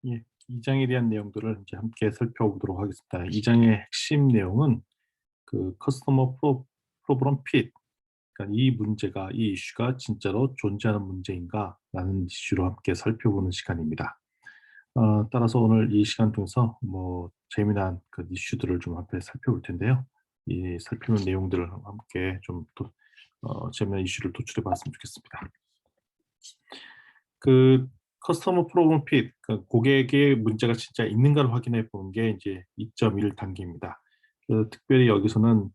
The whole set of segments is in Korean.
예, 2장에 대한 내용들을 이제 함께 살펴보도록 하겠습니다. 2장의 핵심 내용은 그 커스터머 프로블럼 핏, 그러니까 이 문제가, 이 이슈가 진짜로 존재하는 문제인가라는 이슈로 함께 살펴보는 시간입니다. 따라서 오늘 이 시간 통해서 재미난 그 이슈들을 좀 함께 살펴볼 텐데요. 이 살피는 내용들을 함께 좀 재미난 이슈를 도출해 봤으면 좋겠습니다. 그 커스터머 프로블럼 핏, 그 고객의 문제가 진짜 있는가를 확인해 보는 게 이제 2.1 단계입니다. 특별히 여기서는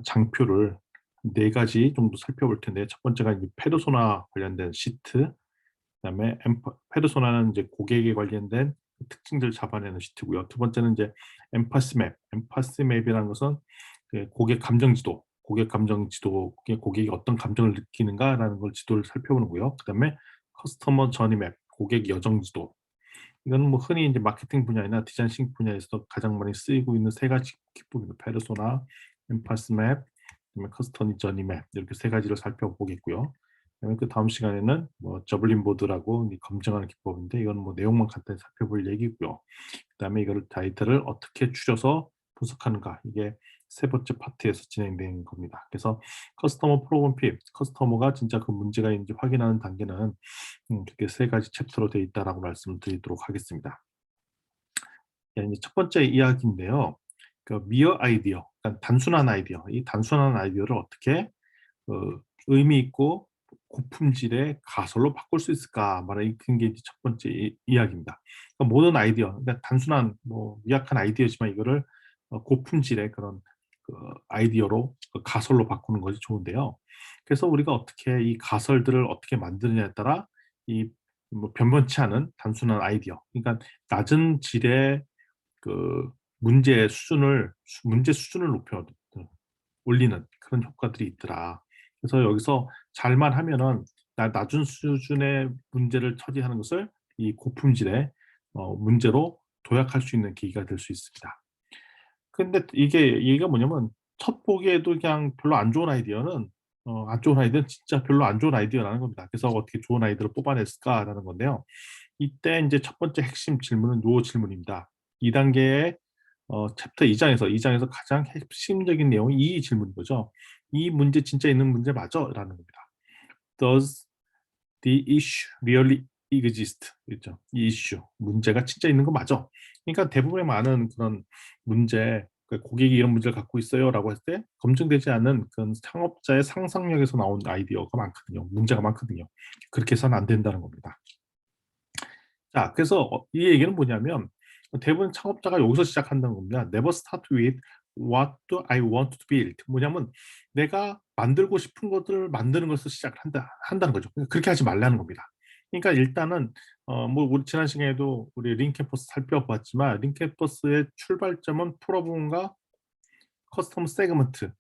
장표를 네 가지 정도 살펴볼 텐데, 첫 번째가 이제 페르소나 관련된 시트, 그다음에 페르소나는 이제 고객에 관련된 특징들을 잡아내는 시트고요. 두 번째는 이제 엠파시 맵. 엠파시 맵이라는 것은 그 고객 감정 지도, 고객이 어떤 감정을 느끼는가라는 걸 지도를 살펴보는 거고요. 그다음에 커스터머 저니 맵, 고객 여정 지도. 이건 뭐 흔히 이제 마케팅 분야나 디자이닝 분야에서 가장 많이 쓰이고 있는 세 가지 기법입니다. 페르소나, 엠파스 맵, 그다음에 커스터머 저니 맵, 이렇게 세 가지를 살펴보겠고요. 그다음에 그 다음 시간에는 저블린 보드라고 검증하는 기법인데, 이건 뭐 내용만 간단히 살펴볼 얘기고요. 그다음에 이거를 데이터를 어떻게 추려서 분석하는가, 이게 세 번째 파트에서 진행된 겁니다. 그래서 커스터머 프로그램 핍, 커스터머가 진짜 그 문제가 있는지 확인하는 단계는 그렇게 세 가지 챕터로 되어 있다라고 말씀드리도록 하겠습니다. 이제 첫 번째 이야기인데요. 그 미어 아이디어, 그러니까 단순한 아이디어, 이 단순한 아이디어를 어떻게 의미 있고 고품질의 가설로 바꿀 수 있을까 말하는 게 이제 첫 번째 이야기입니다. 그러니까 모든 아이디어, 그러니까 단순한 미약한 아이디어지만 이거를 고품질의 그런 그 아이디어로 가설로 바꾸는 것이 좋은데요. 그래서 우리가 어떻게 이 가설들을 어떻게 만드느냐에 따라 이 변변치 않은 단순한 아이디어, 그러니까 낮은 질의 그 문제 수준을 높여 올리는 그런 효과들이 있더라. 그래서 여기서 잘만 하면은 낮은 수준의 문제를 처리하는 것을 이 고품질의 문제로 도약할 수 있는 계기가 될 수 있습니다. 근데 이게 얘기가 뭐냐면, 첫 보기에도 그냥 별로 안 좋은 아이디어는 안 좋은 아이디어는 진짜 별로 안 좋은 아이디어라는 겁니다. 그래서 어떻게 좋은 아이디어를 뽑아냈을까라는 건데요. 이때 이제 첫 번째 핵심 질문은 요 질문입니다. 2단계의 챕터 2장에서 가장 핵심적인 내용이 이 질문인 거죠. 이 문제 진짜 있는 문제 맞아? 라는 겁니다. Does the issue really exist? 그렇죠. 이 이슈, 문제가 진짜 있는 거 맞아? 그러니까 대부분의 많은 그런 문제, 고객이 이런 문제를 갖고 있어요라고 했을 때 검증되지 않은 그런 창업자의 상상력에서 나온 아이디어가 많거든요. 문제가 많거든요. 그렇게 해서는 안 된다는 겁니다. 자, 그래서 이 얘기는 뭐냐면, 대부분 창업자가 여기서 시작한다는 겁니다. Never start with what do I want to build. 뭐냐면 내가 만들고 싶은 것들을 만드는 것에서 시작을 한다는 거죠. 그렇게 하지 말라는 겁니다. 그러니까 일단은 우리 지난 시간에도 우리 링캠퍼스 살펴봤지만, 링캠퍼스의 출발점은 프로브과 커스텀 세그먼트,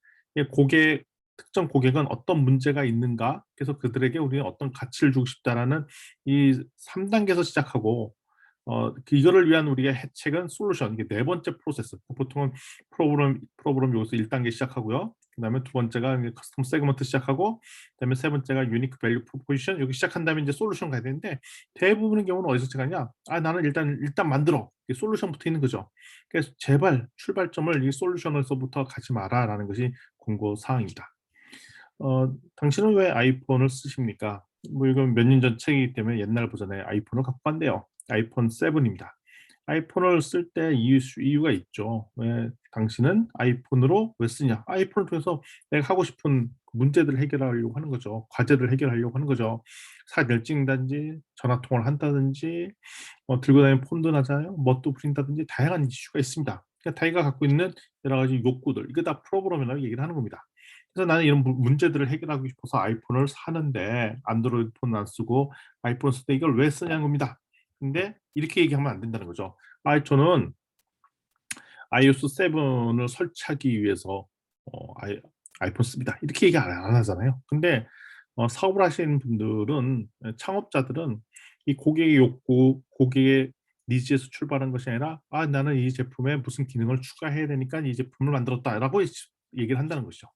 특정 고객은 어떤 문제가 있는가, 그래서 그들에게 우리는 어떤 가치를 주고 싶다라는 이 3단계에서 시작하고, 이거를 위한 우리의 해책은 솔루션, 이게 네 번째 프로세스. 보통은 프로그램 여기서 1단계 시작하고요. 그다음에 두 번째가 커스텀 세그먼트 시작하고, 그다음에 세 번째가 유니크 밸류 프로포지션, 여기 시작한 다음에 이제 솔루션 가야 되는데, 대부분의 경우는 어디서 시작하냐? 나는 일단 만들어. 이게 솔루션 붙어 있는 거죠. 그래서 제발 출발점을 이 솔루션에서부터 가지 마라라는 것이 권고 사항입니다. 당신은 왜 아이폰을 쓰십니까? 이건 몇 년 전 책이기 때문에 옛날 버전의 아이폰을 갖고 간대요. 아이폰 7입니다. 아이폰을 쓸 때 이유가 있죠. 왜 당신은 아이폰으로 왜 쓰냐? 아이폰을 통해서 내가 하고 싶은 문제들을 해결하려고 하는 거죠. 과제를 해결하려고 하는 거죠. 사진을 찍는다든지, 전화 통화를 한다든지, 들고 다니는 폰도 하잖아요. 뭣도 부린다든지 다양한 이슈가 있습니다. 그러니까 자기가 갖고 있는 여러 가지 욕구들, 이거 다 프로그램이라고 얘기를 하는 겁니다. 그래서 나는 이런 문제들을 해결하고 싶어서 아이폰을 사는데, 안드로이드 폰은 안 쓰고 아이폰 쓸 때 이걸 왜 쓰냐는 겁니다. 근데 이렇게 얘기하면 안 된다는 거죠. 저는 iOS 7을 설치하기 위해서 아이폰 씁니다. 이렇게 얘기 안 하잖아요. 근데 사업을 하시는 분들은, 창업자들은 이 고객의 욕구, 고객의 니즈에서 출발한 것이 아니라, 나는 이 제품에 무슨 기능을 추가해야 되니까 이 제품을 만들었다라고 얘기를 한다는 것이죠.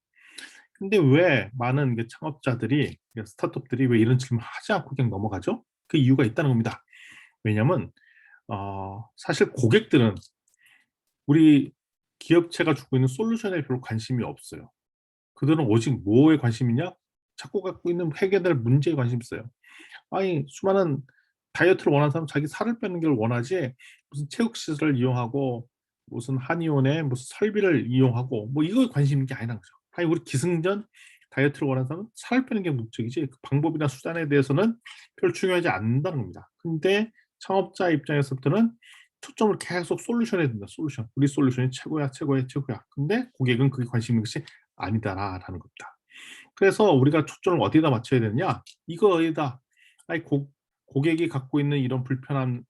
근데 왜 많은 창업자들이, 스타트업들이 왜 이런 질문을 하지 않고 그냥 넘어가죠? 그 이유가 있다는 겁니다. 왜냐하면 사실 고객들은 우리 기업체가 주고 있는 솔루션에 별로 관심이 없어요. 그들은 오직 뭐에 관심이 있냐? 자꾸 갖고 있는 해결될 문제에 관심이 있어요. 아니, 수많은 다이어트를 원하는 사람 자기 살을 빼는 걸 원하지 무슨 체육시설을 이용하고 무슨 한의원의 무슨 설비를 이용하고 뭐 이거에 관심 있는 게 아니라는 거죠. 아니, 우리 기승전 다이어트를 원하는 사람은 살 빼는 게 목적이지 그 방법이나 수단에 대해서는 별로 중요하지 않는다는 겁니다. 근데 창업자 입장에서부터는 초점을 계속 솔루션에 둔다. 솔루션. 우리 솔루션이 최고야, 최고야, 최고야. 근데 고객은 그게 관심 있는 것이 아니다라는 겁니다. 그래서 우리가 초점을 어디다 맞춰야 되느냐? 이거에다. 아니, 고객이 갖고 있는 이런 불편한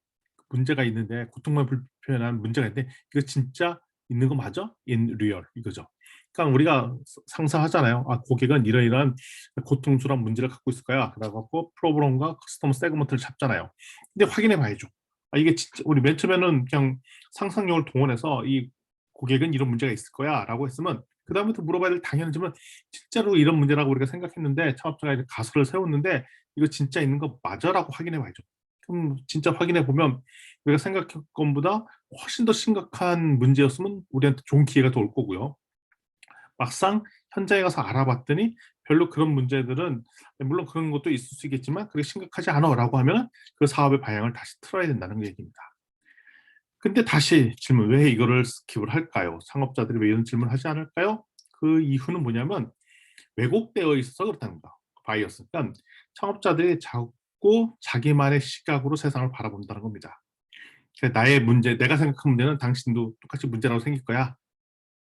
문제가 있는데, 고통만 불편한 문제가 있는데, 이거 진짜 있는 거 맞아? In real 이거죠. 그러니까 우리가 상상하잖아요. 아, 고객은 이런 고통스러운 문제를 갖고 있을 거야. 그래갖고 프로그램과 커스터머 세그먼트를 잡잖아요. 근데 확인해 봐야죠. 아, 이게 진짜 우리 맨 처음에는 그냥 상상력을 동원해서 이 고객은 이런 문제가 있을 거야라고 했으면 그 다음부터 물어봐야 될 당연한 질문 진짜로 이런 문제라고 우리가 생각했는데 창업자가 이제 가설을 세웠는데 이거 진짜 있는 거 맞아라고 확인해 봐야죠. 그럼 진짜 확인해 보면 우리가 생각한 것보다 훨씬 더 심각한 문제였으면 우리한테 좋은 기회가 더 올 거고요. 막상 현장에 가서 알아봤더니 별로 그런 문제들은 물론 그런 것도 있을 수 있겠지만 그게 심각하지 않아라고 하면 그 사업의 방향을 다시 틀어야 된다는 얘기입니다. 근데 다시 질문, 왜 이거를 스킵을 할까요? 창업자들이 왜 이런 질문을 하지 않을까요? 그 이유는 뭐냐면 왜곡되어 있어서 그렇다는 겁니다. 바이어스. 그러니까 창업자들이 자꾸 자기만의 시각으로 세상을 바라본다는 겁니다. 그러니까 나의 문제, 내가 생각한 문제는 당신도 똑같이 문제라고 생길 거야.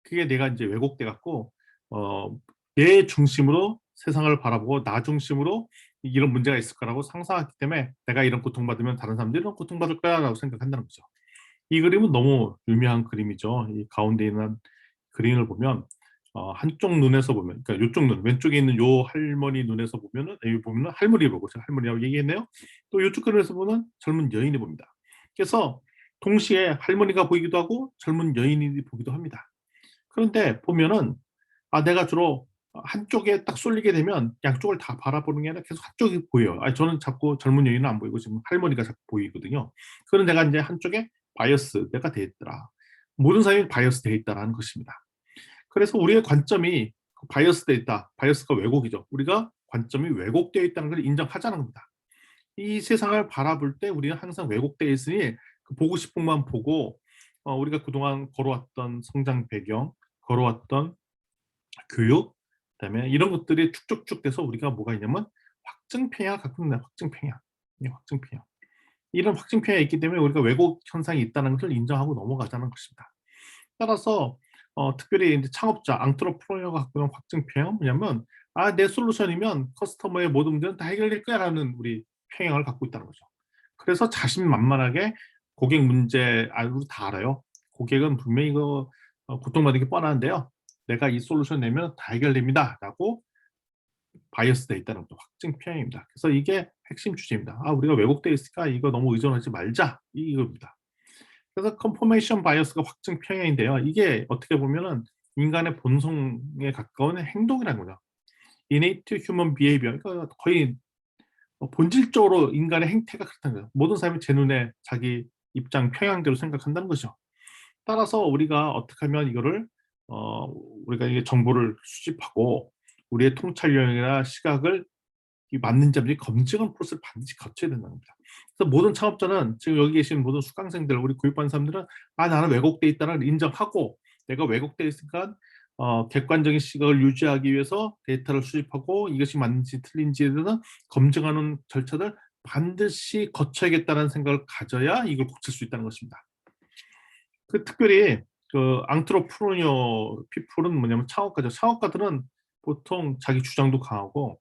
그게 내가 이제 왜곡돼 갖고 어, 내 중심으로 세상을 바라보고 나 중심으로 이런 문제가 있을 거라고 상상하기 때문에 내가 이런 고통받으면 다른 사람들이 이런 고통받을 거야라고 생각한다는 거죠. 이 그림은 너무 유명한 그림이죠. 이 가운데 있는 그림을 보면 한쪽 눈에서 보면, 그러니까 이쪽 눈, 왼쪽에 있는 요 할머니 눈에서 보면은 여기 보면은 할머니 보고 제가 할머니라고 얘기했네요. 또 이쪽 그림에서 보면 젊은 여인이 봅니다. 그래서 동시에 할머니가 보이기도 하고 젊은 여인이 보기도 합니다. 그런데 보면은 내가 주로 한쪽에 딱 쏠리게 되면 양쪽을 다 바라보는 게 아니라 계속 한쪽이 보여요. 저는 자꾸 젊은 여인은 안 보이고 지금 할머니가 자꾸 보이거든요. 그런 내가 이제 한쪽에 바이어스가 돼 있더라. 모든 사람이 바이어스 돼 있다라는 것입니다. 그래서 우리의 관점이 바이어스 돼 있다. 바이어스가 왜곡이죠. 우리가 관점이 왜곡되어 있다는 걸 인정하자는 겁니다. 이 세상을 바라볼 때 우리는 항상 왜곡되어 있으니 그 보고 싶은 것만 보고 우리가 그동안 걸어왔던 성장 배경, 걸어왔던 교육, 그다음에 이런 것들이 쭉쭉쭉 돼서 우리가 뭐가 있냐면 확증평야 갖고 있는 확증평야, 확증평야. 이런 확증평야 있기 때문에 우리가 왜곡 현상이 있다는 것을 인정하고 넘어가자는 것입니다. 따라서 특별히 이제 창업자, 앙트로프로너가 갖고 있는 확증평은 뭐냐면 내 솔루션이면 커스터머의 모든 문제는 다 해결될 거야라는 우리 평양을 갖고 있다는 거죠. 그래서 자신만만하게 고객 문제 우리 다 알아요. 고객은 분명히 이거 고통받는 게 뻔한데요. 내가 이 솔루션 내면 다 해결됩니다. 라고 바이어스 돼 있다는 것도 확증 평양입니다. 그래서 이게 핵심 주제입니다. 우리가 왜곡돼 있으니까 이거 너무 의존하지 말자. 이겁니다. 그래서 컨포메이션 바이어스가 확증 평양인데요. 이게 어떻게 보면은 인간의 본성에 가까운 행동이라는 거죠. innate human behavior. 그러니까 거의 본질적으로 인간의 행태가 그렇다는 거예요. 모든 사람이 제 눈에 자기 입장 평양대로 생각한다는 거죠. 따라서 우리가 어떻게 하면 이거를 우리가 이게 정보를 수집하고 우리의 통찰력이나 시각을 맞는 점인지 검증한 프로세스를 반드시 거쳐야 된다는 겁니다. 그래서 모든 창업자는 지금 여기 계신 모든 수강생들, 우리 교육받는 사람들은 나는 왜곡돼 있다는 걸 인정하고 내가 왜곡돼 있으니까 객관적인 시각을 유지하기 위해서 데이터를 수집하고 이것이 맞는지 틀린지에 대해서 검증하는 절차를 반드시 거쳐야겠다는 생각을 가져야 이걸 고칠 수 있다는 것입니다. 특별히 그 앙트로프로니어 피플은 뭐냐면 창업가죠. 창업가들은 보통 자기 주장도 강하고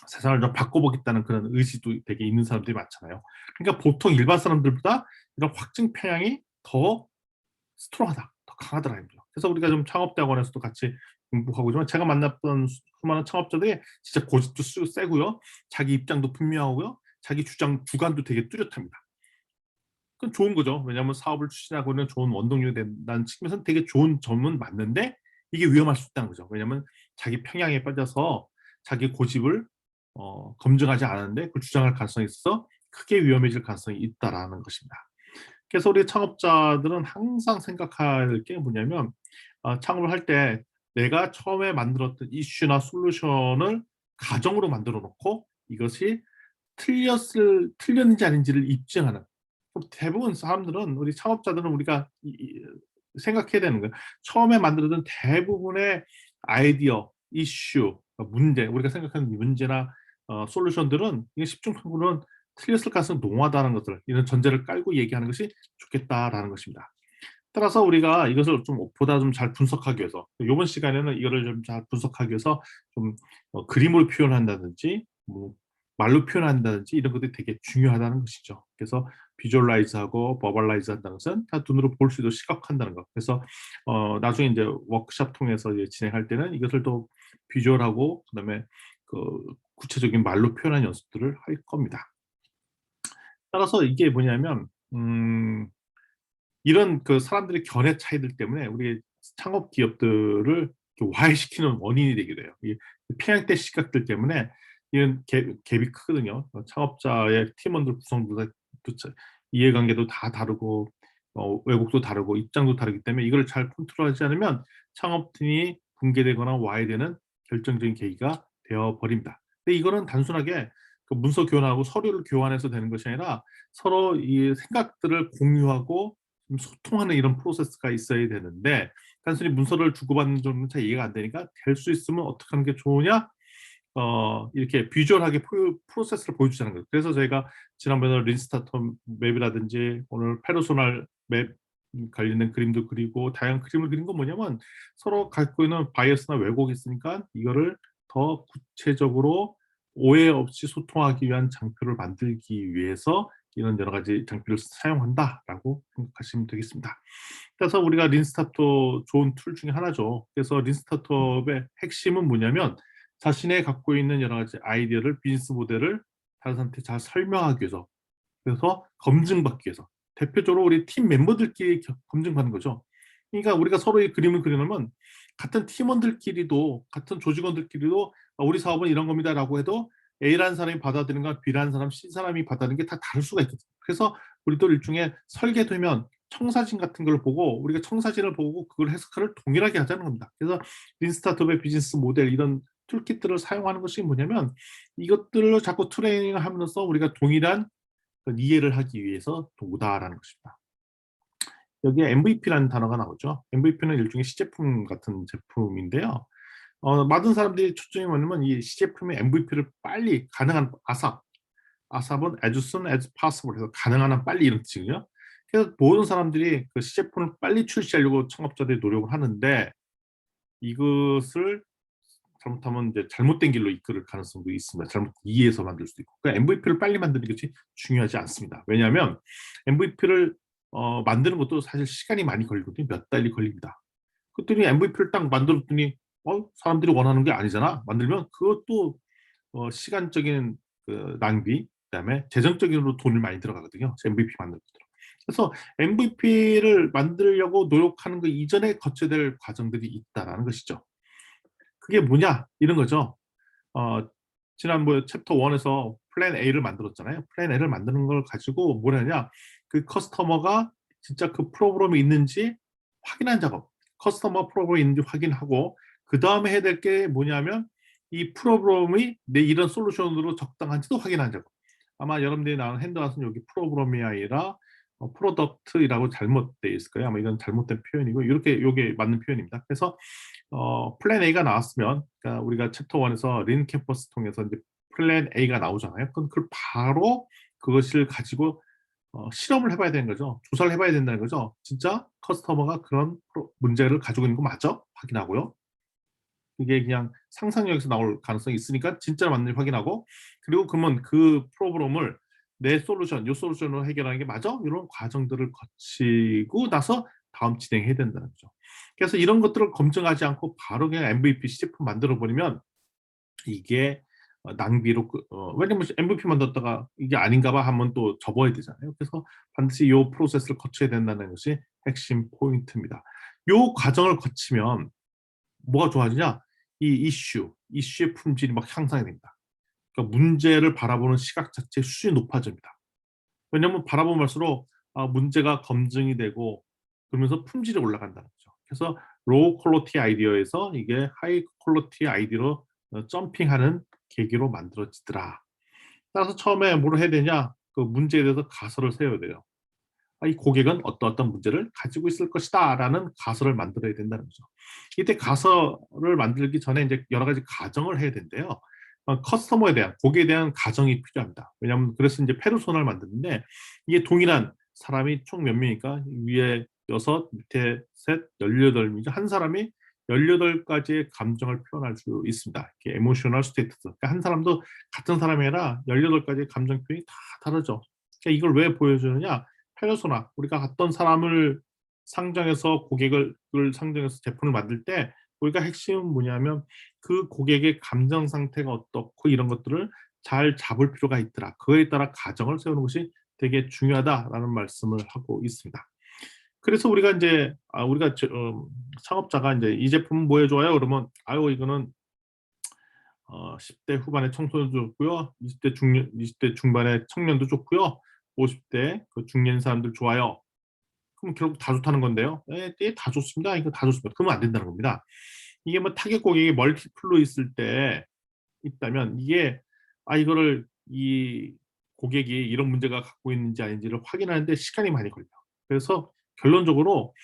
세상을 좀 바꿔보겠다는 그런 의지도 되게 있는 사람들이 많잖아요. 그러니까 보통 일반 사람들보다 이런 확증 편향이 더 스트롱하다, 더 강하더라 이거죠. 그래서 우리가 좀 창업대학원에서도 같이 공부하고 있지만 제가 만났던 수많은 창업자들이 진짜 고집도 세고요, 자기 입장도 분명하고요, 자기 주장 주관도 되게 뚜렷합니다. 그건 좋은 거죠. 왜냐하면 사업을 추진하고 있는 좋은 원동력이 된다는 측면에서는 되게 좋은 점은 맞는데 이게 위험할 수 있다는 거죠. 왜냐하면 자기 평양에 빠져서 자기 고집을 검증하지 않았는데 그 주장할 가능성이 있어서 크게 위험해질 가능성이 있다라는 것입니다. 그래서 우리 창업자들은 항상 생각할 게 뭐냐면 창업을 할 때 내가 처음에 만들었던 이슈나 솔루션을 가정으로 만들어 놓고 이것이 틀렸는지 아닌지를 입증하는. 대부분 사람들은 우리 창업자들은 우리가 생각해야 되는 거예요. 처음에 만들었던 대부분의 아이디어, 이슈, 문제, 우리가 생각하는 문제나 솔루션들은 이게 10중 8구는 틀렸을 가능성이 농후하다는 것을 이런 전제를 깔고 얘기하는 것이 좋겠다라는 것입니다. 따라서 우리가 이것을 좀 보다 좀 잘 분석하기 위해서 이번 시간에는 이거를 좀 잘 분석하기 위해서 좀 그림으로 표현한다든지 뭐 말로 표현한다든지 이런 것들이 되게 중요하다는 것이죠. 그래서 비주얼라이즈하고 버벌라이즈 한다는 것은 다 눈으로 볼 수 있도록 시각한다는 것. 그래서 나중에 이제 워크숍 통해서 이제 진행할 때는 이것을 또 비주얼하고 그다음에 그 구체적인 말로 표현하는 연습들을 할 겁니다. 따라서 이게 뭐냐면 이런 그 사람들의 견해 차이들 때문에 우리 창업 기업들을 와해시키는 원인이 되기도 해요. 이 편향된 시각들 때문에 이런 갭이 크거든요. 창업자의 팀원들 구성도 이해관계도 다 다르고 외국도 다르고 입장도 다르기 때문에 이걸 잘 컨트롤하지 않으면 창업팀이 붕괴되거나 와해되는 결정적인 계기가 되어 버립니다. 근데 이거는 단순하게 그 문서 교환하고 서류를 교환해서 되는 것이 아니라 서로 이 생각들을 공유하고 좀 소통하는 이런 프로세스가 있어야 되는데 단순히 문서를 주고받는 정도는 잘 이해가 안 되니까 될 수 있으면 어떻게 하는 게 좋으냐? 이렇게 비주얼하게 프로세스를 보여주자는 거예요. 그래서 저희가 지난번에 린스타터 맵이라든지 오늘 페르소널 맵 관련된 그림도 그리고 다양한 그림을 그린 건 뭐냐면 서로 갖고 있는 바이어스나 왜곡이 있으니까 이거를 더 구체적으로 오해 없이 소통하기 위한 장표를 만들기 위해서 이런 여러 가지 장비를 사용한다라고 생각하시면 되겠습니다. 그래서 우리가 린스타터 좋은 툴 중에 하나죠. 그래서 린스타터의 핵심은 뭐냐면 자신의 갖고 있는 여러 가지 아이디어를 비즈니스 모델을 다른 사람한테 잘 설명하기 위해서 그래서 검증받기 위해서 대표적으로 우리 팀 멤버들끼리 검증받는 거죠. 그러니까 우리가 서로의 그림을 그려놓으면 같은 팀원들끼리도 같은 조직원들끼리도 우리 사업은 이런 겁니다라고 해도 A라는 사람이 받아들이는 건 B라는 사람, C 사람이 받아들이는 게 다 다를 수가 있거든요. 그래서 우리도 일종의 설계되면 청사진 같은 걸 보고 우리가 청사진을 보고 그걸 해석을 동일하게 하자는 겁니다. 그래서 린스타트업의 비즈니스 모델 이런 툴kit들을 사용하는 것이 뭐냐면 이것들로 자꾸 트레이닝을 하면서 우리가 동일한 이해를 하기 위해서 도구다라는 것입니다. 여기에 MVP라는 단어가 나오죠. MVP는 일종의 시제품 같은 제품인데요. 많은 사람들이 초점이 뭐냐면 이 시제품의 MVP를 빨리 가능한 아삽은 as soon as possible 해서 가능한 한 빨리 이런 뜻이거든요. 그래서 모든 사람들이 그 시제품을 빨리 출시하려고 창업자들이 노력을 하는데 이것을 잘못하면 이제 잘못된 길로 이끌을 가능성도 있습니다. 잘못 이해해서 만들 수도 있고. 그러니까 MVP를 빨리 만드는 것이 중요하지 않습니다. 왜냐하면 MVP를 만드는 것도 사실 시간이 많이 걸리거든요. 몇 달이 걸립니다. 그랬더니 MVP를 딱 만들었더니 사람들이 원하는 게 아니잖아. 만들면 그것도 시간적인 그 낭비, 그다음에 재정적으로 돈을 많이 들어가거든요. MVP 만드는 것도. 그래서 MVP를 만들려고 노력하는 그 이전에 거쳐야 될 과정들이 있다라는 것이죠. 그게 뭐냐? 이런 거죠. 지난번 챕터 1에서 플랜 A를 만들었잖아요. 플랜 A를 만드는 걸 가지고 뭐냐냐? 그 커스터머가 진짜 그 프로그램이 있는지 확인한 작업. 커스터머 프로그램이 있는지 확인하고 그 다음에 해야 될 게 뭐냐면 이 프로그램이 내 이런 솔루션으로 적당한지도 확인한 작업. 아마 여러분들이 나온 핸드아웃은 여기 프로그램이 아니라 프로덕트라고 잘못되어 있을 거예요. 아마 이건 잘못된 표현이고 이렇게 이게 맞는 표현입니다. 그래서 플랜 A가 나왔으면 그러니까 우리가 챕터 1에서 린 캠퍼스 통해서 이제 플랜 A가 나오잖아요. 그럼 그걸 바로 그것을 가지고 실험을 해봐야 되는 거죠. 조사를 해봐야 된다는 거죠. 진짜 커스터머가 그런 문제를 가지고 있는 거 맞죠? 확인하고요. 이게 그냥 상상력에서 나올 가능성이 있으니까 진짜 맞는지 확인하고 그리고 그러면 그 프로그램을 내 솔루션, 이 솔루션으로 해결하는 게 맞아? 이런 과정들을 거치고 나서 다음 진행해야 된다는 거죠. 그래서 이런 것들을 검증하지 않고 바로 그냥 MVP 시제품 만들어 버리면 이게 낭비로 왜냐면 MVP 만들었다가 이게 아닌가 봐 하면 또 접어야 되잖아요. 그래서 반드시 이 프로세스를 거쳐야 된다는 것이 핵심 포인트입니다. 이 과정을 거치면 뭐가 좋아지냐? 이 이슈의 품질이 막 향상이 됩니다. 그러니까 문제를 바라보는 시각 자체의 수준이 높아집니다. 왜냐하면 바라보면 갈수록 문제가 검증이 되고 그러면서 품질이 올라간다는 거죠. 그래서 로우 퀄리티 아이디어에서 이게 하이 퀄리티 아이디어로 점핑하는 계기로 만들어지더라. 따라서 처음에 뭘 해야 되냐? 그 문제에 대해서 가설을 세워야 돼요. 이 고객은 어떤 문제를 가지고 있을 것이다라는 가설을 만들어야 된다는 거죠. 이때 가설을 만들기 전에 이제 여러 가지 가정을 해야 된대요. 커스터머에 대한 고객에 대한 가정이 필요합니다. 왜냐하면 그래서 이제 페르소나를 만드는데 이게 동일한 사람이 총 몇 명이니까 위에 6, 밑에 셋, 18명이죠. 한 사람이 18가지의 감정을 표현할 수 있습니다. 이렇게 에모셔널 스테이트. 그러니까 한 사람도 같은 사람이 아니라 18가지의 감정 표현이 다 다르죠. 그러니까 이걸 왜 보여주느냐? 페르소나, 우리가 어떤 사람을 상정해서 고객을 상정해서 제품을 만들 때 우리가 핵심은 뭐냐면 그 고객의 감정 상태가 어떻고 이런 것들을 잘 잡을 필요가 있더라. 그에 따라 가정을 세우는 것이 되게 중요하다라는 말씀을 하고 있습니다. 그래서 우리가 이제 창업자가 이제 이 제품은 뭐에 좋아요? 그러면 이거는 10대 후반의 청소년도 좋고요. 20대 중반의 청년도 좋고요. 50대 그 중년 사람들 좋아요. 그럼 결국 다 좋다는 건데요. 다 좋습니다. 이거 다 좋습니다. 그러면 안 된다는 겁니다. 이게 뭐 타겟 고객이 멀티플로 있을 때 있다면 이게 이거를 이 고객이 이런 문제가 갖고 있는지 아닌지를 확인하는데 시간이 많이 걸려요. 그래서 결론적으로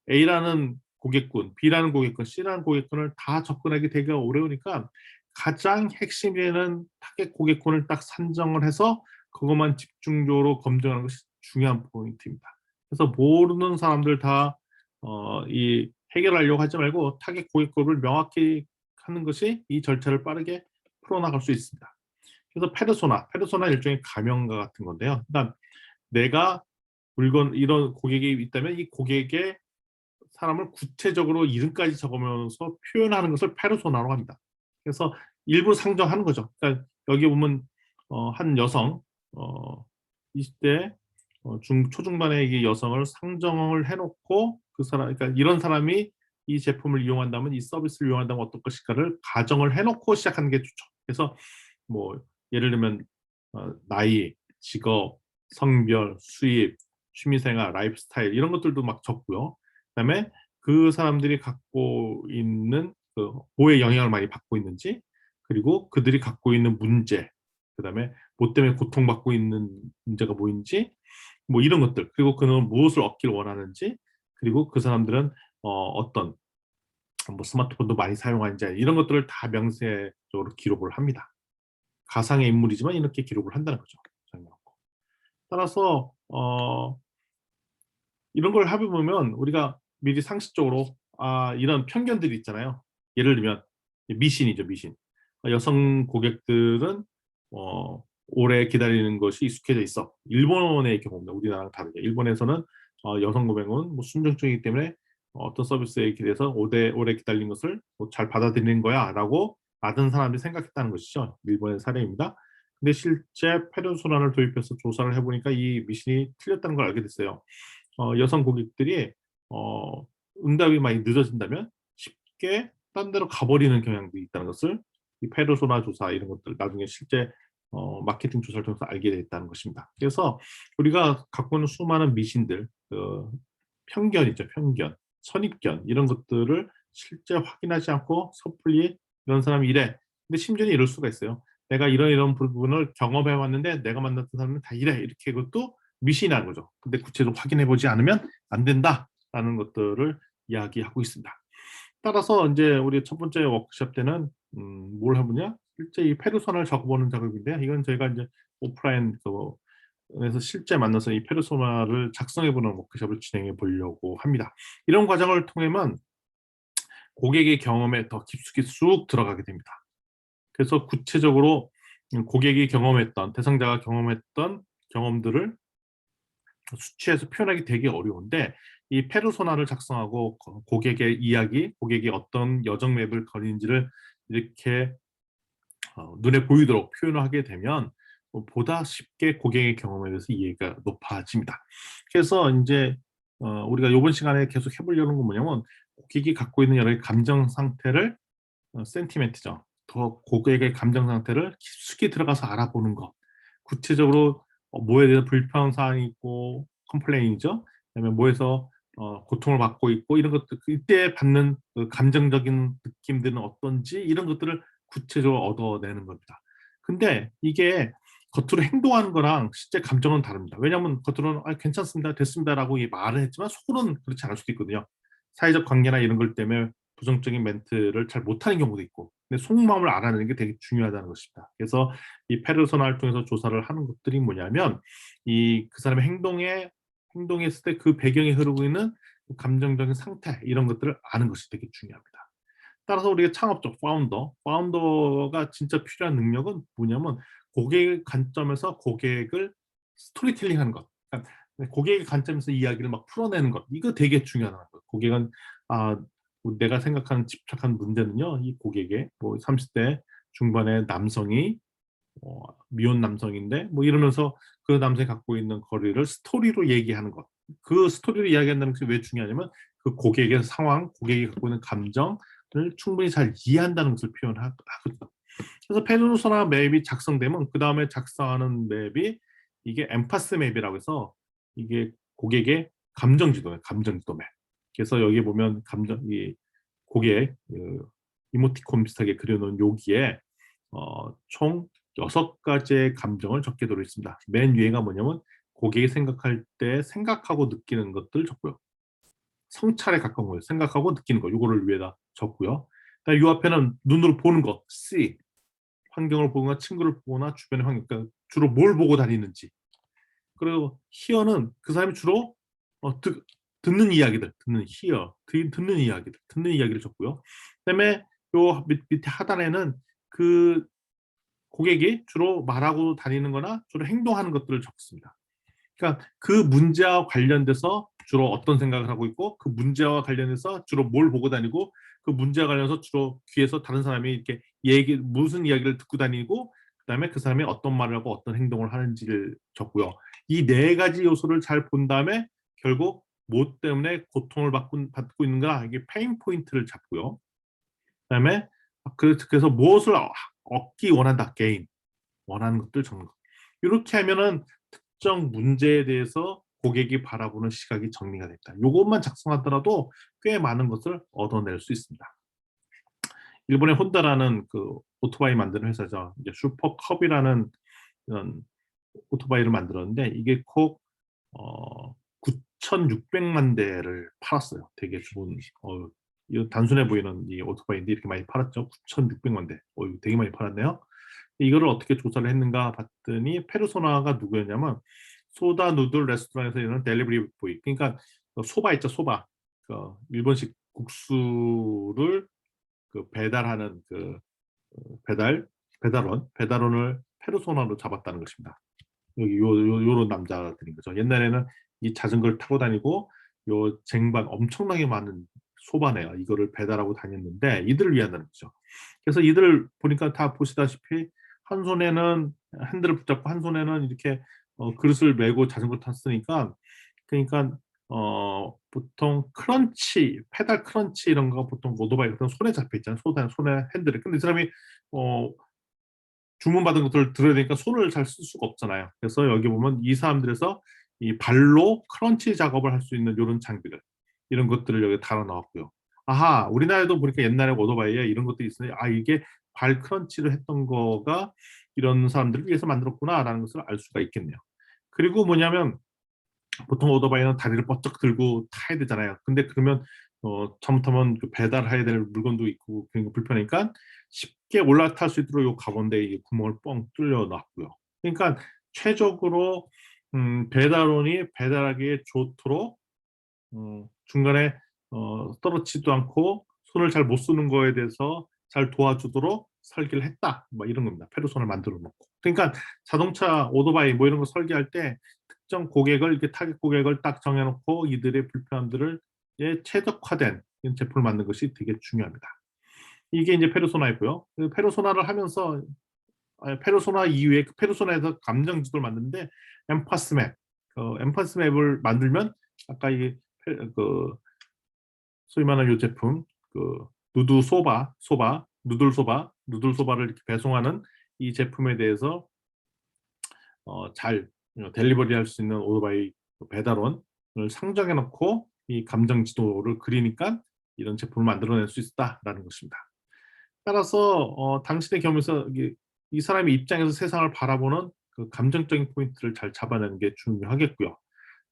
A라는 고객군, B라는 고객군, C라는 고객군을 다 접근하기 되게 어려우니까 가장 핵심이 되는 타겟 고객군을 딱 산정을 해서 그것만 집중적으로 검증하는 것이 중요한 포인트입니다. 그래서 모르는 사람들 다 이 해결하려고 하지 말고 타겟 고객군을 명확히 하는 것이 이 절차를 빠르게 풀어나갈 수 있습니다. 그래서 페르소나 일종의 가명과 같은 건데요. 그러니까 내가 이런 고객이 있다면 이 고객의 사람을 구체적으로 이름까지 적으면서 표현하는 것을 페르소나로 합니다. 그래서 일부 상정하는 거죠. 그러니까 여기 보면 한 여성 20대 초중반의 이 여성을 상정을 해놓고 그 사람, 그러니까 이런 사람이 이 제품을 이용한다면 이 서비스를 이용한다면 어떨 것일까를 가정을 해놓고 시작하는 게 좋죠. 그래서 뭐 예를 들면 나이, 직업, 성별, 수입, 취미생활, 라이프 스타일 이런 것들도 막 적고요. 그다음에 그 사람들이 갖고 있는 뭐에 영향을 많이 받고 있는지, 그리고 그들이 갖고 있는 문제, 그다음에 뭐 때문에 고통받고 있는 문제가 뭐인지, 뭐 이런 것들, 그리고 그는 무엇을 얻길 원하는지, 그리고 그 사람들은 어떤 뭐 스마트폰도 많이 사용하는지 이런 것들을 다 명세적으로 기록을 합니다. 가상의 인물이지만 이렇게 기록을 한다는 거죠. 따라서 이런 걸 해보면 우리가 미리 상식적으로 이런 편견들이 있잖아요. 예를 들면 미신이죠, 미신. 여성 고객들은 오래 기다리는 것이 익숙해져 있어. 일본의 경우입니다. 우리나라랑 다르게. 일본에서는 여성 고객은 뭐 순종적이기 때문에 어떤 서비스에 대해서 오래 기다린 것을 뭐잘 받아들이는 거야 라고 많은 사람들이 생각했다는 것이죠. 일본의 사례입니다. 근데 실제 페르소나를 도입해서 조사를 해보니까 이 미신이 틀렸다는 걸 알게 됐어요. 여성 고객들이 응답이 많이 늦어진다면 쉽게 딴 데로 가버리는 경향도 있다는 것을 이 페르소나 조사 이런 것들 나중에 실제 마케팅 조사를 통해서 알게 됐다는 것입니다. 그래서 우리가 갖고 있는 수많은 미신들, 편견이죠, 편견, 선입견 이런 것들을 실제 확인하지 않고 섣불리 이런 사람이 이래. 근데 심지어는 이럴 수가 있어요. 내가 이런 부분을 경험해 왔는데 내가 만났던 사람은 다 이래. 이렇게 그것도 미신이라는 거죠. 근데 구체적으로 확인해 보지 않으면 안 된다라는 것들을 이야기하고 있습니다. 따라서 이제 우리 첫 번째 워크숍 때는 뭘 해보냐? 실제 이 페르소나를 적어보는 작업인데요. 이건 저희가 이제 오프라인 그래서 실제 만나서 이 페르소나를 작성해보는 워크숍을 진행해 보려고 합니다. 이런 과정을 통해만 고객의 경험에 더 깊숙이 쑥 들어가게 됩니다. 그래서 구체적으로 고객이 경험했던, 대상자가 경험했던 경험들을 수치해서 표현하기 되게 어려운데 이 페르소나를 작성하고 고객의 이야기, 고객이 어떤 여정 맵을 거리는지를 이렇게 눈에 보이도록 표현을 하게 되면 보다 쉽게 고객의 경험에 대해서 이해가 높아집니다. 그래서 이제 우리가 이번 시간에 계속 해보려는 건 뭐냐면 고객이 갖고 있는 여러 감정 상태를 센티멘트죠. 더 고객의 감정 상태를 깊숙이 들어가서 알아보는 것. 구체적으로 뭐에 대해서 불평 사항이 있고 컴플레인이죠. 그다음에 뭐에서 고통을 받고 있고 이런 것들 이때 받는 그 감정적인 느낌들은 어떤지 이런 것들을 구체적으로 얻어내는 겁니다. 근데 이게 겉으로 행동하는 거랑 실제 감정은 다릅니다. 왜냐하면 겉으로는 괜찮습니다, 됐습니다라고 말을 했지만 속으로는 그렇지 않을 수도 있거든요. 사회적 관계나 이런 걸 때문에 부정적인 멘트를 잘 못하는 경우도 있고, 근데 속마음을 알아내는 게 되게 중요하다는 것입니다. 그래서 이 페르소나를 통해서 조사를 하는 것들이 뭐냐면 이 그 사람의 행동했을 때 그 배경에 흐르고 있는 감정적인 상태 이런 것들을 아는 것이 되게 중요합니다. 따라서 우리가 창업적 파운더가 진짜 필요한 능력은 뭐냐면 고객의 관점에서 고객을 스토리텔링하는 것. 그러니까 고객의 관점에서 이야기를 막 풀어내는 것. 이거 되게 중요하다는 거예요. 고객은 아, 내가 생각하는 집착한 문제는요. 이 고객의 뭐 30대 중반의 남성이 미혼 남성인데 뭐 이러면서 그 남성이 갖고 있는 거리를 스토리로 얘기하는 것. 그 스토리로 이야기한다는 것이 왜 중요하냐면 그 고객의 상황, 고객이 갖고 있는 감정을 충분히 잘 이해한다는 것을 표현하거든요. 그래서 페르소나 맵이 작성되면 그 다음에 작성하는 맵이 이게 엠파스 맵이라고 해서 이게 고객의 감정 지도예요. 감정 지도 맵. 그래서 여기 보면 이 고객 이모티콘 비슷하게 그려놓은 여기에 총 6가지의 감정을 적게 들어있습니다. 맨 위에가 뭐냐면 고객이 생각할 때 생각하고 느끼는 것들 적고요. 성찰에 가까운 거예요. 생각하고 느끼는 거. 이거를 위에다 적고요. 이 앞에는 눈으로 보는 거, see. 환경을 보거나 친구를 보거나 주변의 환경, 그러니까 주로 뭘 보고 다니는지. 그리고 hear는 그 사람이 주로 듣는 이야기들, 듣는 이야기를 적고요. 그다음에 요 밑에 하단에는 그 고객이 주로 말하고 다니는 거나 주로 행동하는 것들을 적습니다. 그러니까 그 문제와 관련돼서 주로 어떤 생각을 하고 있고 그 문제와 관련해서 주로 뭘 보고 다니고 그 문제와 관련해서 주로 귀에서 다른 사람이 이렇게 무슨 이야기를 듣고 다니고 그다음에 그 사람이 어떤 말을 하고 어떤 행동을 하는지를 적고요. 이 4가지 요소를 잘 본 다음에 결국 뭐 때문에 고통을 받고 있는가 이게 페인 포인트를 잡고요. 그다음에 그래서 무엇을 얻기 원한다, 게인 원하는 것들 적는 것. 이렇게 하면은 특정 문제에 대해서 고객이 바라보는 시각이 정리가 됐다. 이것만 작성하더라도 꽤 많은 것을 얻어낼 수 있습니다. 일본의 혼다라는 그 오토바이 만드는 회사죠. 이제 슈퍼컵이라는 이런 오토바이를 만들었는데 이게 꼭 9,600만 대를 팔았어요. 되게 좋은 이거 단순해 보이는 이 오토바이인데 이렇게 많이 팔았죠. 9,600만 대. 이거 되게 많이 팔았네요. 이거를 어떻게 조사를 했는가 봤더니 페르소나가 누구였냐면 소다 누들 레스토랑에서 일하는 델리버리 보이. 그러니까 소바 있죠, 소바. 일본식 국수를 배달하는 배달원을 페르소나로 잡았다는 것입니다. 여기 요런 남자들인 거죠. 옛날에는 이 자전거를 타고 다니고 요 쟁반 엄청나게 많은 소바네요. 이거를 배달하고 다녔는데 이들을 위한다는 거죠. 그래서 이들을 보니까 다 보시다시피 한 손에는 핸들을 붙잡고 한 손에는 이렇게 그릇을 메고 자전거 탔으니까 그러니까 보통 크런치, 페달 크런치 이런 거 보통 오토바이 같은 손에 잡혀 있잖아요. 손에 핸들을. 근데 이 사람이 어, 주문받은 것들을 들어야 되니까 손을 잘 쓸 수가 없잖아요. 그래서 여기 보면 이 사람들에서 이 발로 크런치 작업을 할 수 있는 이런 장비들, 이런 것들을 여기 달아 넣었고요. 아하, 우리나라에도 보니까 옛날에 오토바이에 이런 것들이 있어요. 이게 발 크런치를 했던 거가 이런 사람들을 위해서 만들었구나라는 것을 알 수가 있겠네요. 그리고 뭐냐면 보통 오토바이는 다리를 뻗쩍 들고 타야 되잖아요. 근데 그러면 잘못하면 배달해야 될 물건도 있고 그러니까 불편하니까 쉽게 올라탈 수 있도록 요 가운데 구멍을 뻥 뚫려 놨고요. 그러니까 최적으로 배달원이 배달하기에 좋도록 중간에 떨어지지도 않고 손을 잘 못 쓰는 거에 대해서 잘 도와주도록 설계를 했다. 뭐 이런 겁니다. 페르소나를 만들어 놓고. 그러니까 자동차, 오토바이 뭐 이런 거 설계할 때 특정 고객을 이렇게 타겟 고객을 딱 정해놓고 이들의 불편함들을 최적화된 제품을 만드는 것이 되게 중요합니다. 이게 이제 페르소나이고요. 그 페르소나를 하면서 페르소나 이후에 그 페르소나에서 감정 지도를 만드는데 엠파스맵, 엠파스맵을 만들면 아까 그 소위 말하는 이 제품 누드 누들소바를 이렇게 배송하는 이 제품에 대해서 잘 델리버리 할 수 있는 오토바이 배달원을 상정해 놓고 이 감정 지도를 그리니까 이런 제품을 만들어낼 수 있다라는 것입니다. 따라서 당신의 경험에서 이 사람의 입장에서 세상을 바라보는 그 감정적인 포인트를 잘 잡아내는 게 중요하겠고요.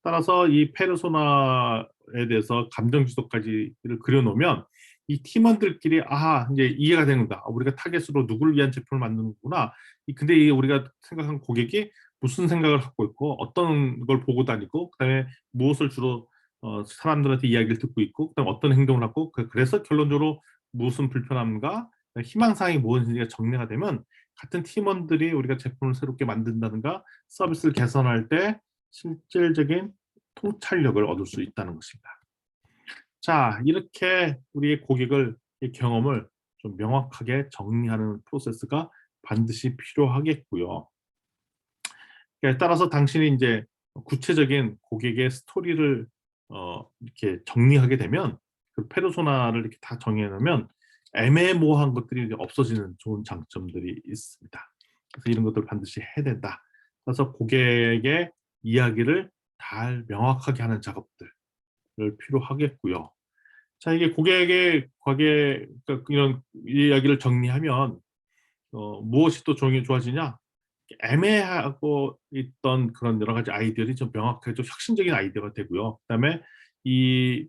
따라서 이 페르소나에 대해서 감정 지도까지를 그려놓으면 이 팀원들끼리 이제 이해가 되는구나. 우리가 타겟으로 누구를 위한 제품을 만드는구나. 근데 이게 우리가 생각한 고객이 무슨 생각을 갖고 있고 어떤 걸 보고 다니고 그다음에 무엇을 주로 사람들한테 이야기를 듣고 있고 그다음에 어떤 행동을 하고 그래서 결론적으로 무슨 불편함과 희망사항이 무엇인지가 정리가 되면 같은 팀원들이 우리가 제품을 새롭게 만든다든가 서비스를 개선할 때 실질적인 통찰력을 얻을 수 있다는 것입니다. 자, 이렇게 우리의 고객을 경험을 좀 명확하게 정리하는 프로세스가 반드시 필요하겠고요. 따라서 당신이 이제 구체적인 고객의 스토리를 이렇게 정리하게 되면 그 페르소나를 이렇게 다 정리해 놓으면 애매모호한 것들이 이제 없어지는 좋은 장점들이 있습니다. 그래서 이런 것들을 반드시 해야 된다. 그래서 고객의 이야기를 잘 명확하게 하는 작업들을 필요하겠고요. 자, 이게 고객의 그러니까 이런 이야기를 정리하면 무엇이 또 좋아지냐? 애매하고 있던 그런 여러 가지 아이디어들이 좀 명확하게 좀 혁신적인 아이디어가 되고요. 그다음에 이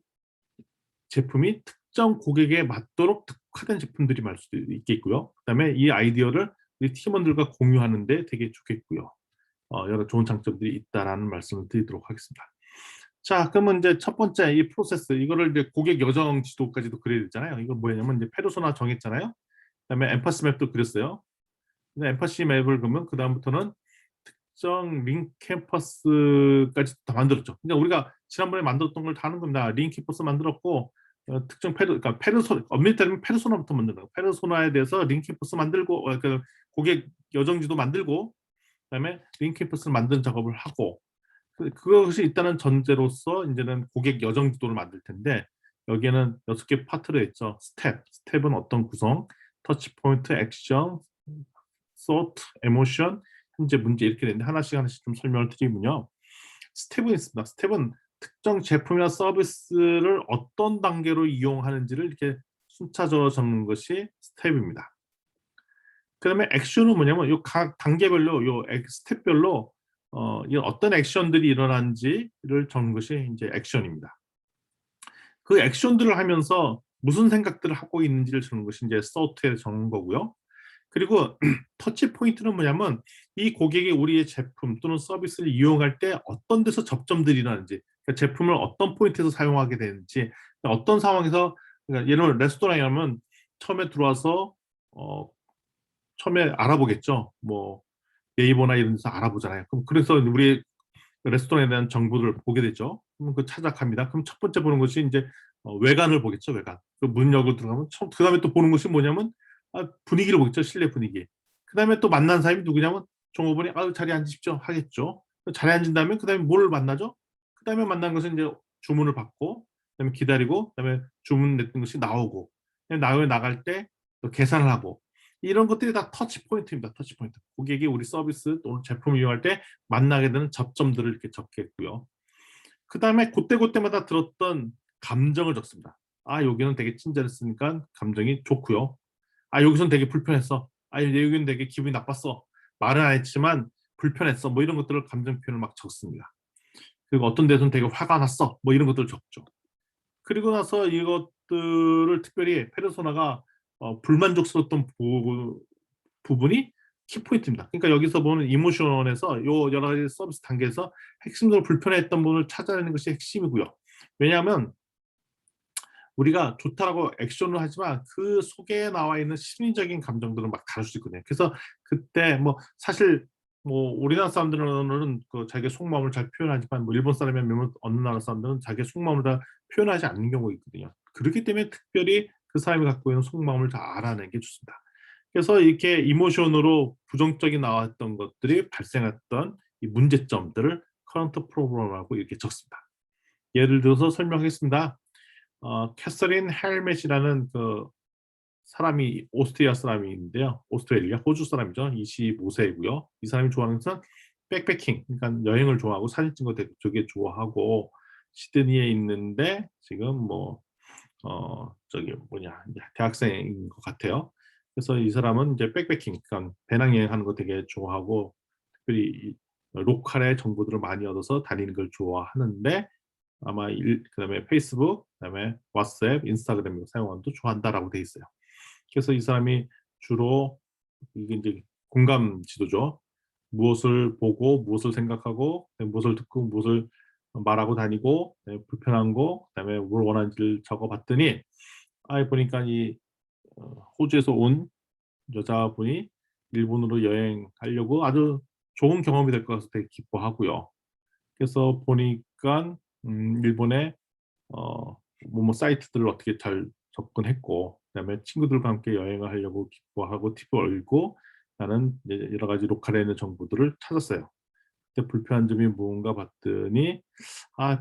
제품이 특정 고객에 맞도록 특화된 제품들이 말 수도 있겠고요. 그다음에 이 아이디어를 우리 팀원들과 공유하는데 되게 좋겠고요. 여러 좋은 장점들이 있다라는 말씀을 드리도록 하겠습니다. 자, 그러면 이제 첫 번째 이 프로세스 이거를 이제 고객 여정 지도까지도 그려야 되잖아요. 이거 뭐냐면 이제 페르소나 정했잖아요. 그다음에 엠파시 맵도 그렸어요. 근데 엠파시 맵을 그러면 그 다음부터는 특정 링 캠퍼스까지 다 만들었죠. 그러니까 우리가 지난번에 만들었던 걸 다 하는 겁니다. 링 캠퍼스 만들었고 특정 그러니까 엄밀히 따르면 페르소나부터 만드는 거예요. 페르소나에 대해서 링 캠퍼스 만들고 그 고객 여정지도 만들고 그다음에 링 캠퍼스를 만드는 작업을 하고 그것이 있다는 전제로서 이제는 고객 여정 지도를 만들 텐데 여기에는 6개 파트로 했죠. 스텝은 어떤 구성, 터치 포인트, 액션, thought, emotion, 현재 문제 이렇게 되는데 하나씩 좀 설명을 드리면요. 스텝은 있습니다. 스텝은 특정 제품이나 서비스를 어떤 단계로 이용하는지를 이렇게 순차적으로 적는 것이 스텝입니다. 그다음에 액션은 뭐냐면 요 각 단계별로 요 스텝별로 어떤 액션들이 일어난지를 적는 것이 이제 액션입니다. 그 액션들을 하면서 무슨 생각들을 하고 있는지를 적는 것이 이제 thought에 적는 거고요. 그리고 터치 포인트는 뭐냐면 이 고객이 우리의 제품 또는 서비스를 이용할 때 어떤 데서 접점들이 일어나는지 그러니까 제품을 어떤 포인트에서 사용하게 되는지 어떤 상황에서 그러니까 예를 들어 레스토랑이라면 처음에 들어와서 처음에 알아보겠죠. 뭐 네이버나 이런 데서 알아보잖아요. 그럼 그래서 우리 레스토랑에 대한 정보를 보게 되죠. 그럼 그 찾아갑니다. 그럼 첫 번째 보는 것이 이제 외관을 보겠죠. 외관. 그 문 열고 들어가면 그 다음에 또 보는 것이 뭐냐면 분위기를 보겠죠. 실내 분위기. 그 다음에 또 만난 사람이 누구냐면 종업원이 자리에 앉으십시오 하겠죠. 자리에 앉은 다음에 그 다음에 뭘 만나죠? 그 다음에 만난 것은 이제 주문을 받고 그다음에 기다리고 그다음에 주문 냈던 것이 나오고 나갈 때 또 계산을 하고 이런 것들이 다 터치 포인트입니다. 터치 포인트. 고객이 우리 서비스 또는 제품을 이용할 때 만나게 되는 접점들을 이렇게 적겠고요. 그 다음에 그때그때마다 들었던 감정을 적습니다. 여기는 되게 친절했으니까 감정이 좋고요. 여기서는 되게 불편했어. 여기는 되게 기분이 나빴어. 말은 안 했지만 불편했어. 뭐 이런 것들을 감정 표현을 막 적습니다. 그리고 어떤 데서는 되게 화가 났어. 뭐 이런 것들을 적죠. 그리고 나서 이것들을 특별히 페르소나가 불만족스러웠던 부분이 키포인트입니다. 그러니까 여기서 보는 이모션에서 요 여러 가지 서비스 단계에서 핵심적으로 불편했던 부분을 찾아내는 것이 핵심이고요. 왜냐하면 우리가 좋다라고 액션을 하지만 그 속에 나와 있는 심리적인 감정들은 막 다를 수 있거든요. 그래서 그때 뭐 사실 뭐 우리나라 사람들은 그 자기의 속마음을 잘 표현하지만 뭐 일본 사람이나 어느 나라 사람들은 자기의 속마음을 다 표현하지 않는 경우가 있거든요. 그렇기 때문에 특별히 그 사람이 갖고 있는 속마음을 다 알아내는 게 좋습니다. 그래서 이렇게 이모션으로 부정적이 나왔던 것들이 발생했던 이 문제점들을 커런트 프로그램하고 이렇게 적습니다. 예를 들어서 설명하겠습니다. 캐서린 헬멧이라는 그 사람이 오스트리아 사람이 있는데요. 오스트레일리아, 호주 사람이죠. 25세이고요. 이 사람이 좋아하는 것은 백패킹, 그러니까 여행을 좋아하고 사진 찍는 거 되게 좋아하고 시드니에 있는데 지금 뭐 저기 뭐냐 이제 대학생인 것 같아요. 그래서 이 사람은 이제 백패킹, 그러니까 배낭여행하는 거 되게 좋아하고 특별히 이 로컬의 정보들을 많이 얻어서 다니는 걸 좋아하는데 아마 그다음에 페이스북, 그다음에 왓츠앱, 인스타그램 이거 사용하는 것도 좋아한다라고 돼 있어요. 그래서 이 사람이 주로 이게 이제 공감 지도죠. 무엇을 보고 무엇을 생각하고 무엇을 듣고 무엇을 말하고 다니고 불편한 거 그다음에 뭘 원하는지를 적어봤더니 보니까 이 호주에서 온 여자분이 일본으로 여행하려고 아주 좋은 경험이 될 것 같아서 되게 기뻐하고요. 그래서 보니까 일본의 뭐뭐 사이트들을 어떻게 잘 접근했고 그다음에 친구들과 함께 여행을 하려고 기뻐하고 팁을 얻고 나는 이제 여러 가지 로컬에 있는 정보들을 찾았어요. 그때 불편한 점이 뭔가 봤더니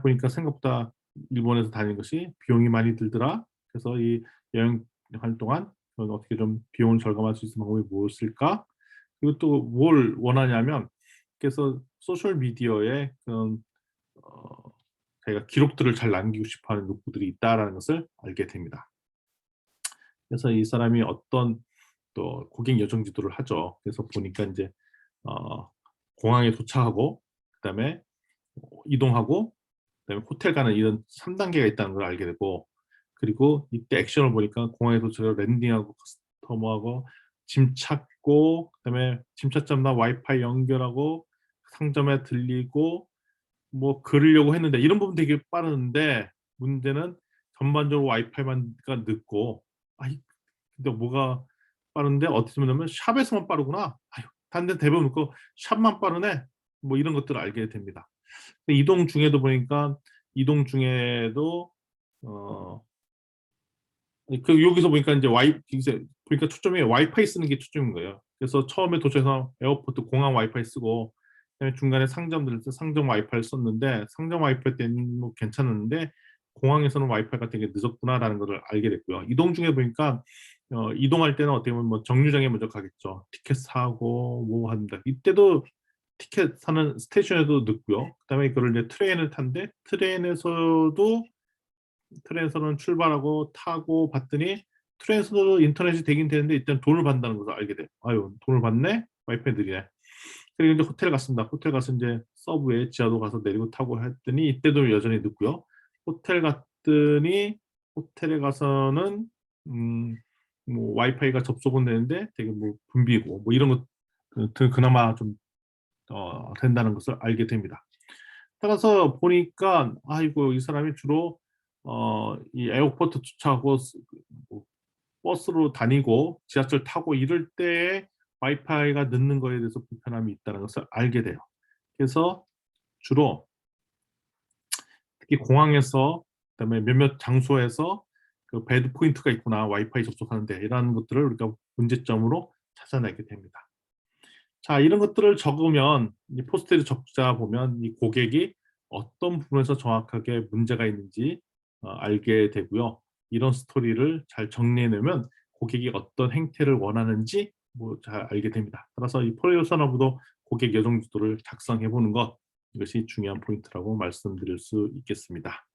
보니까 생각보다 일본에서 다니는 것이 비용이 많이 들더라. 그래서 이 여행할 동안 어떻게 좀 비용을 절감할 수 있는 방법이 무엇일까? 그리고 또 뭘 원하냐면 그래서 소셜 미디어에 그런 어, 자기가 기록들을 잘 남기고 싶어하는 욕구들이 있다라는 것을 알게 됩니다. 그래서 이 사람이 어떤 또 고객 여정 지도를 하죠. 그래서 보니까 이제 어, 공항에 도착하고 그다음에 이동하고 그다음에 호텔 가는 이런 3단계가 있다는 걸 알게 되고 그리고 이때 액션을 보니까 공항에 도착해서 랜딩하고 커스터머하고 짐 찾고 그다음에 짐 찾자마자 와이파이 연결하고 상점에 들리고 뭐 그러려고 했는데 이런 부분 되게 빠르는데 문제는 전반적으로 와이파이만 늦고 근데 뭐가 빠른데 어떻게 보면 샵에서만 빠르구나. 다른 데 대부분 그 샵만 빠르네. 뭐 이런 것들을 알게 됩니다. 이동 중에도 보니까 이동 중에도 어 여기서 보니까 이제 이제 보니까 초점이 와이파이 쓰는 게 초점인 거예요. 그래서 처음에 도착해서 에어포트 공항 와이파이 쓰고 그다음에 중간에 상점들에서 상점 와이파이를 썼는데 상점 와이파이 때는 뭐 괜찮았는데 공항에서는 와이파이가 되게 늦었구나라는 것을 알게 됐고요. 이동 중에 보니까 이동할 때는 어떻게 보면 뭐 정류장에 먼저 가겠죠. 티켓 사고 뭐 합니다. 이때도 티켓 사는 스테이션에도 늦고요. 그다음에 그걸 이제 트레인을 탄데 트레인에서는 출발하고 타고 봤더니 트레인에서도 인터넷이 되긴 되는데 일단 돈을 받는다는 것을 알게 돼요. 돈을 받네? 와이파이 느리네. 그리고 이제 호텔 갔습니다. 호텔 가서 이제 서브웨이 지하도 가서 내리고 타고 했더니 이때도 여전히 늦고요. 호텔 갔더니 호텔에 가서는 음, 뭐 와이파이가 접속은 되는데 되게 뭐 붐비고 뭐 이런 것 그나마 좀 된다는 것을 알게 됩니다. 따라서 보니까 이 사람이 주로 이 에어포트 주차하고 뭐 버스로 다니고 지하철 타고 이럴 때에 와이파이가 늦는 거에 대해서 불편함이 있다는 것을 알게 돼요. 그래서 주로 특히 공항에서 그다음에 몇몇 장소에서 그 배드 포인트가 있구나 와이파이 접속하는데 이러한 것들을 우리가 문제점으로 찾아내게 됩니다. 자, 이런 것들을 적으면 이 포스트잇을 적자 보면 이 고객이 어떤 부분에서 정확하게 문제가 있는지 알게 되고요. 이런 스토리를 잘 정리해내면 고객이 어떤 행태를 원하는지 뭐 잘 알게 됩니다. 따라서 이 포레이선업도 고객 여정 지도를 작성해 보는 것 이것이 중요한 포인트라고 말씀드릴 수 있겠습니다.